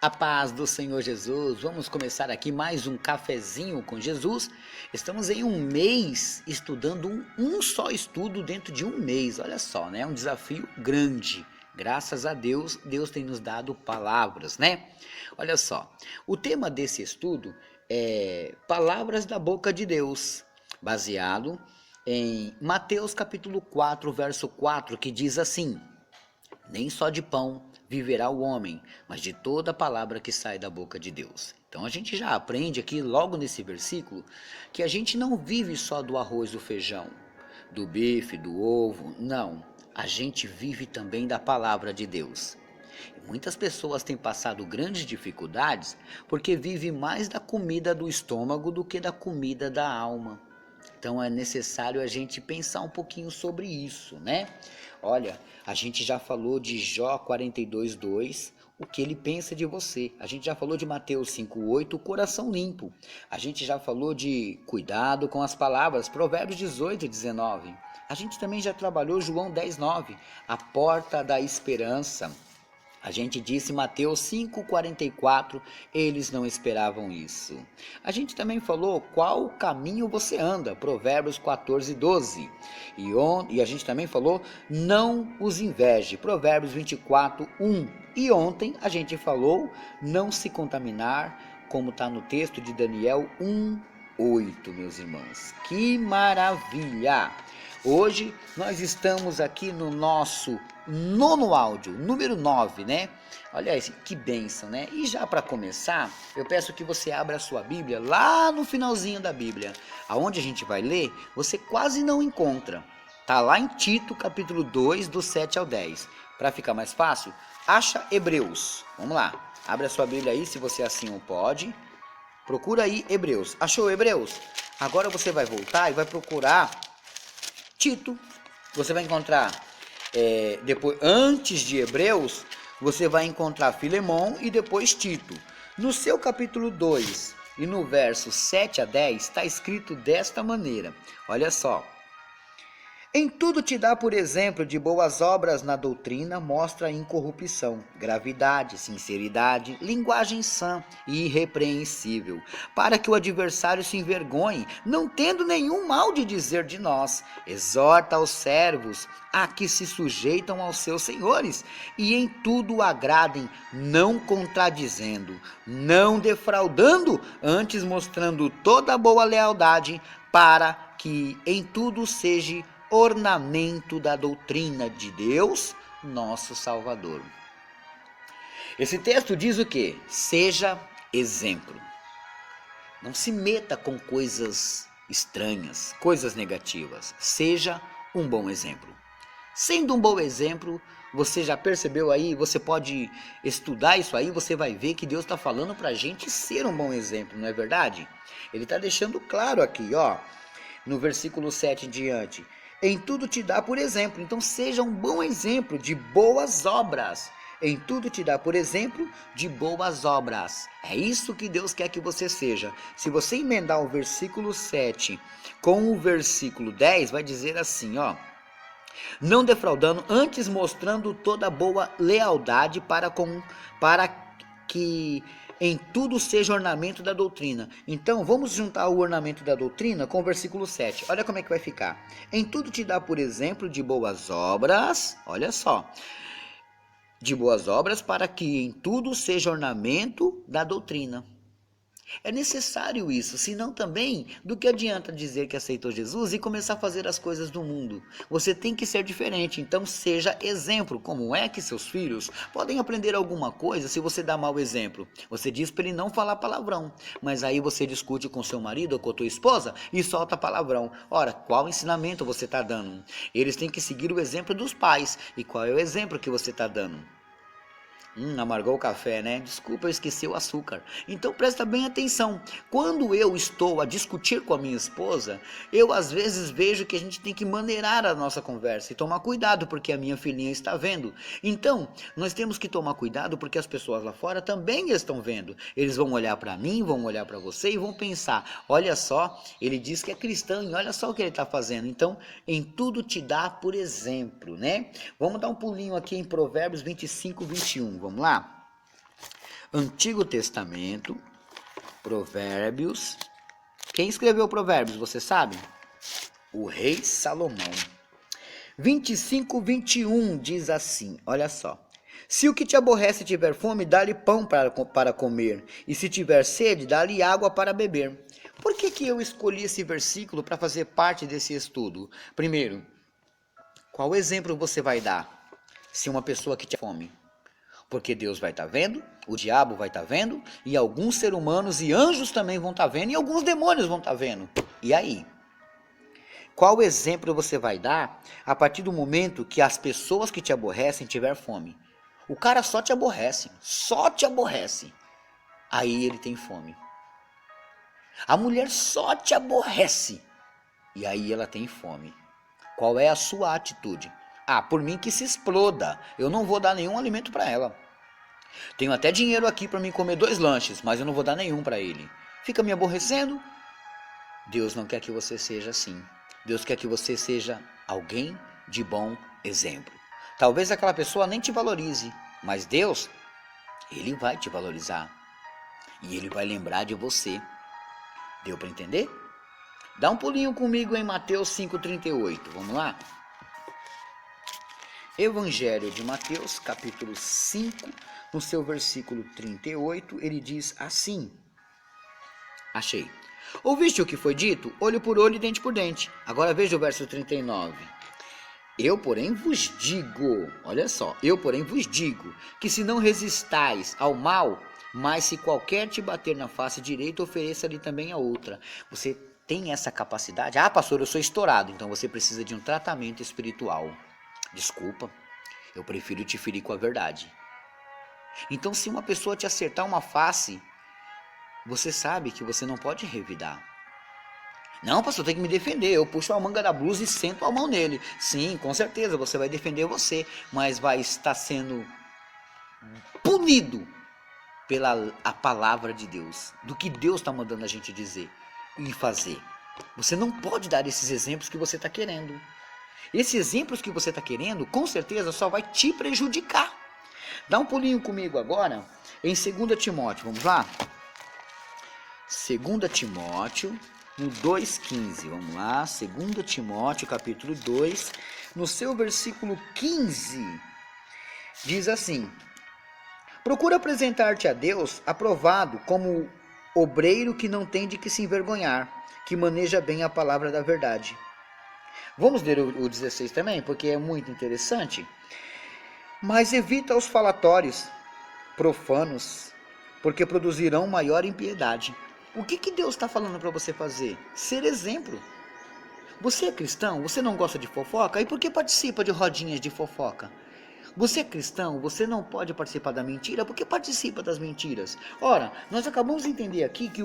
A paz do Senhor Jesus. Vamos começar aqui mais um cafezinho com Jesus. Estamos em um mês estudando um só estudo dentro de um mês. Olha só, né? Um desafio grande. Graças a Deus, Deus tem nos dado palavras, né? Olha só, o tema desse estudo é Palavras da Boca de Deus, baseado em Mateus capítulo 4, verso 4, que diz assim: nem só de pão viverá o homem, mas de toda palavra que sai da boca de Deus. Então a gente já aprende aqui logo nesse versículo que a gente não vive só do arroz e do feijão, do bife, do ovo, não. A gente vive também da palavra de Deus. E muitas pessoas têm passado grandes dificuldades porque vivem mais da comida do estômago do que da comida da alma. Então é necessário a gente pensar um pouquinho sobre isso, né? Olha, a gente já falou de Jó 42:2, o que ele pensa de você. A gente já falou de Mateus 5:8, o coração limpo. A gente já falou de cuidado com as palavras, Provérbios 18:19. A gente também já trabalhou João 10:9, a porta da esperança. A gente disse Mateus 5:44, eles não esperavam isso. A gente também falou qual caminho você anda, Provérbios 14:12. E a gente também falou não os inveje, Provérbios 24:1. E ontem a gente falou não se contaminar, como está no texto de Daniel 1:8, meus irmãos. Que maravilha! Hoje nós estamos aqui no nosso nono áudio, número 9, né? Olha isso, que bênção, né? E já para começar, eu peço que você abra a sua Bíblia lá no finalzinho da Bíblia. Aonde a gente vai ler, você quase não encontra. Tá lá em Tito, capítulo 2, do 7 ao 10. Para ficar mais fácil, acha Hebreus. Vamos lá, abre a sua Bíblia aí, se você assim o pode. Procura aí Hebreus. Achou Hebreus? Agora você vai voltar e vai procurar Tito. Você vai encontrar depois, antes de Hebreus, você vai encontrar Filemão e depois Tito. No seu capítulo 2 e no verso 7 a 10 está escrito desta maneira, olha só: em tudo te dá por exemplo de boas obras na doutrina, mostra incorrupção, gravidade, sinceridade, linguagem sã e irrepreensível, para que o adversário se envergonhe, não tendo nenhum mal de dizer de nós. Exorta aos servos a que se sujeitam aos seus senhores, e em tudo agradem, não contradizendo, não defraudando, antes mostrando toda a boa lealdade, para que em tudo seja ornamento da doutrina de Deus, nosso Salvador. Esse texto diz o quê? Seja exemplo. Não se meta com coisas estranhas, coisas negativas. Seja um bom exemplo. Sendo um bom exemplo, você já percebeu aí, você pode estudar isso aí, você vai ver que Deus está falando para a gente ser um bom exemplo, não é verdade? Ele está deixando claro aqui, ó, no versículo 7 em diante: em tudo te dá por exemplo. Então seja um bom exemplo de boas obras. Em tudo te dá por exemplo de boas obras. É isso que Deus quer que você seja. Se você emendar o versículo 7 com o versículo 10, vai dizer assim, ó: não defraudando, antes mostrando toda boa lealdade para que em tudo seja ornamento da doutrina. Então, vamos juntar o ornamento da doutrina com o versículo 7. Olha como é que vai ficar. Em tudo te dá por exemplo de boas obras, olha só, de boas obras para que em tudo seja ornamento da doutrina. É necessário isso, senão também, do que adianta dizer que aceitou Jesus e começar a fazer as coisas do mundo? Você tem que ser diferente, então seja exemplo. Como é que seus filhos podem aprender alguma coisa se você dá mau exemplo? Você diz para ele não falar palavrão, mas aí você discute com seu marido ou com a tua esposa e solta palavrão. Ora, qual ensinamento você está dando? Eles têm que seguir o exemplo dos pais. E qual é o exemplo que você está dando? Amargou o café, né? Desculpa, eu esqueci o açúcar. Então presta bem atenção. Quando eu estou a discutir com a minha esposa, eu às vezes vejo que a gente tem que maneirar a nossa conversa e tomar cuidado porque a minha filhinha está vendo. Então, nós temos que tomar cuidado porque as pessoas lá fora também estão vendo. Eles vão olhar para mim, vão olhar para você e vão pensar: olha só, ele diz que é cristão e olha só o que ele está fazendo. Então, em tudo te dá por exemplo, né? Vamos dar um pulinho aqui em Provérbios 25:21. Vamos lá? Antigo Testamento, Provérbios. Quem escreveu Provérbios, você sabe? O rei Salomão. 25:21 diz assim, olha só. Se o que te aborrece tiver fome, dá-lhe pão para comer, e se tiver sede, dá-lhe água para beber. Por que eu escolhi esse versículo para fazer parte desse estudo? Primeiro, qual exemplo você vai dar se uma pessoa que tem fome? Porque Deus vai estar vendo, o diabo vai estar vendo, e alguns seres humanos e anjos também vão estar vendo, e alguns demônios vão estar vendo. E aí? Qual exemplo você vai dar a partir do momento que as pessoas que te aborrecem tiver fome? O cara só te aborrece. Aí ele tem fome. A mulher só te aborrece. E aí ela tem fome. Qual é a sua atitude? Ah, por mim que se exploda. Eu não vou dar nenhum alimento para ela. Tenho até dinheiro aqui para mim comer 2 lanches, mas eu não vou dar nenhum para ele. Fica me aborrecendo? Deus não quer que você seja assim. Deus quer que você seja alguém de bom exemplo. Talvez aquela pessoa nem te valorize, mas Deus, Ele vai te valorizar. E Ele vai lembrar de você. Deu para entender? Dá um pulinho comigo em Mateus 5,38. Vamos lá? Evangelho de Mateus, capítulo 5, no seu versículo 38, ele diz assim. Achei. Ouviste o que foi dito? Olho por olho e dente por dente. Agora veja o verso 39. Eu, porém, vos digo, olha só, eu, porém, vos digo, que se não resistais ao mal, mas se qualquer te bater na face direita, ofereça-lhe também a outra. Você tem essa capacidade? Ah, pastor, eu sou estourado, então você precisa de um tratamento espiritual. Desculpa, eu prefiro te ferir com a verdade. Então, se uma pessoa te acertar uma face, você sabe que você não pode revidar. Não, pastor, tem que me defender. Eu puxo a manga da blusa e sento a mão nele. Sim, com certeza, você vai defender você, mas vai estar sendo punido pela a palavra de Deus, do que Deus está mandando a gente dizer e fazer. Você não pode dar esses exemplos que você está querendo. Esses exemplos que você está querendo, com certeza, só vai te prejudicar. Dá um pulinho comigo agora em 2 Timóteo, vamos lá? 2 Timóteo, no 2,15, vamos lá, 2 Timóteo, capítulo 2, no seu versículo 15, diz assim: procura apresentar-te a Deus aprovado como obreiro que não tem de que se envergonhar, que maneja bem a palavra da verdade. Vamos ler o 16 também, porque é muito interessante. Mas evita os falatórios profanos, porque produzirão maior impiedade. O que Deus está falando para você fazer? Ser exemplo. Você é cristão? Você não gosta de fofoca? E por que participa de rodinhas de fofoca? Você é cristão? Você não pode participar da mentira? Por que participa das mentiras? Ora, nós acabamos de entender aqui que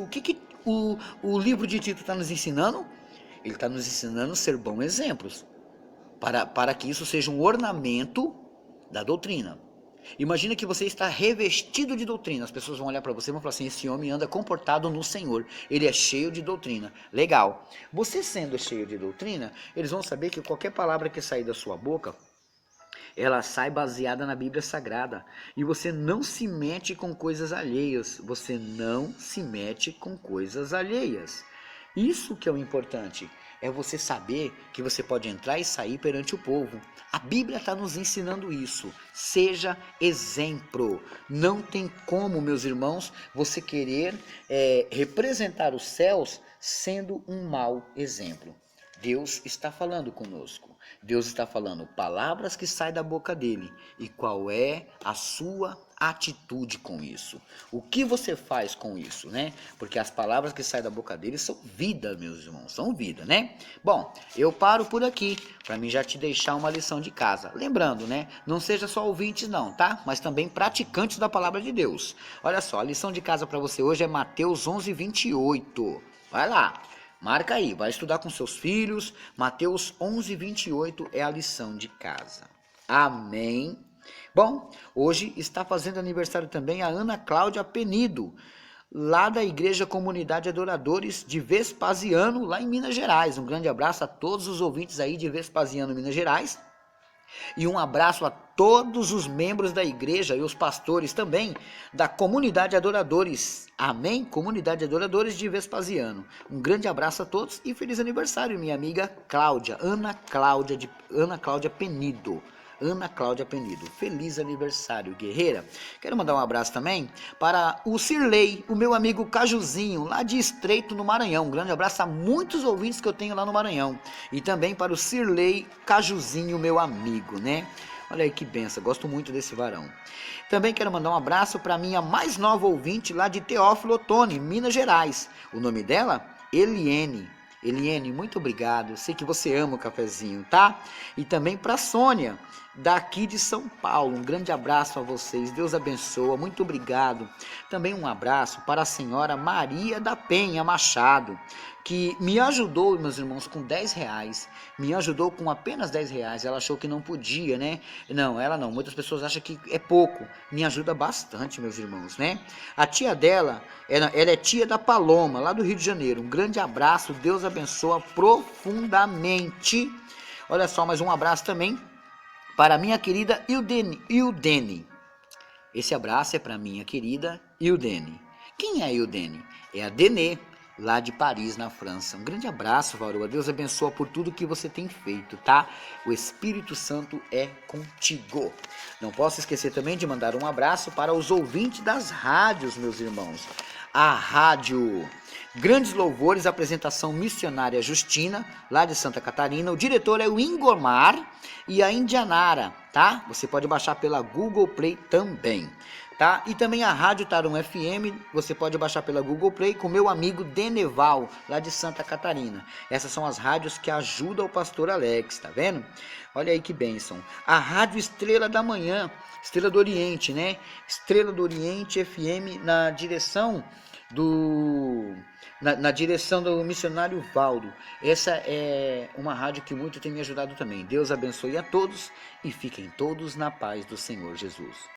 o livro de Tito está nos ensinando? Ele está nos ensinando a ser bons exemplos, para que isso seja um ornamento da doutrina. Imagina que você está revestido de doutrina. As pessoas vão olhar para você e vão falar assim: esse homem anda comportado no Senhor, ele é cheio de doutrina. Legal. Você sendo cheio de doutrina, eles vão saber que qualquer palavra que sair da sua boca, ela sai baseada na Bíblia Sagrada. E você não se mete com coisas alheias. Você não se mete com coisas alheias. Isso que é o importante. É você saber que você pode entrar e sair perante o povo. A Bíblia está nos ensinando isso. Seja exemplo. Não tem como, meus irmãos, você querer representar os céus sendo um mau exemplo. Deus está falando conosco. Deus está falando palavras que saem da boca dele. E qual é a sua atitude com isso? O que você faz com isso, né? Porque as palavras que saem da boca dele são vida, meus irmãos, são vida, né? Bom, eu paro por aqui, para mim já te deixar uma lição de casa. Lembrando, né? Não seja só ouvintes não, tá? Mas também praticantes da palavra de Deus. Olha só, a lição de casa para você hoje é Mateus 11:28. Vai lá. Marca aí, vai estudar com seus filhos. Mateus 11:28 é a lição de casa. Amém. Bom, hoje está fazendo aniversário também a Ana Cláudia Penido, lá da Igreja Comunidade Adoradores de Vespasiano, lá em Minas Gerais. Um grande abraço a todos os ouvintes aí de Vespasiano, Minas Gerais. E um abraço a todos os membros da igreja e os pastores também da Comunidade Adoradores. Amém? Comunidade Adoradores de Vespasiano. Um grande abraço a todos e feliz aniversário, minha amiga Cláudia, Ana Cláudia Penido. Ana Cláudia Penido. Feliz aniversário, guerreira. Quero mandar um abraço também para o Cirlei, o meu amigo Cajuzinho, lá de Estreito, no Maranhão. Um grande abraço a muitos ouvintes que eu tenho lá no Maranhão. E também para o Cirlei Cajuzinho, meu amigo, né? Olha aí que benção, gosto muito desse varão. Também quero mandar um abraço para minha mais nova ouvinte lá de Teófilo Otoni, Minas Gerais. O nome dela? Eliene. Eliene, muito obrigado. Sei que você ama o cafezinho, tá? E também para Sônia, daqui de São Paulo. Um grande abraço a vocês. Deus abençoa. Muito obrigado. Também um abraço para a senhora Maria da Penha Machado, que me ajudou, meus irmãos, com R$10. Me ajudou com apenas R$10. Ela achou que não podia, né? Não, ela não. Muitas pessoas acham que é pouco. Me ajuda bastante, meus irmãos, né? A tia dela, ela é tia da Paloma, lá do Rio de Janeiro. Um grande abraço. Deus abençoa profundamente. Olha só, mais um abraço também para a minha querida Ildene. Esse abraço é para minha querida Ildene. Quem é a Ildene? É a Denê, lá de Paris, na França. Um grande abraço, Varoa. Deus abençoa por tudo que você tem feito, tá? O Espírito Santo é contigo. Não posso esquecer também de mandar um abraço para os ouvintes das rádios, meus irmãos. A rádio Grandes Louvores, apresentação missionária Justina, lá de Santa Catarina. O diretor é o Ingomar e a Indianara, tá? Você pode baixar pela Google Play também, tá? E também a Rádio Tarum FM, você pode baixar pela Google Play com meu amigo Deneval, lá de Santa Catarina. Essas são as rádios que ajudam o pastor Alex, tá vendo? Olha aí que bênção. A Rádio Estrela da Manhã, Estrela do Oriente, né? Estrela do Oriente FM na direção na direção do missionário Valdo. Essa é uma rádio que muito tem me ajudado também. Deus abençoe a todos e fiquem todos na paz do Senhor Jesus.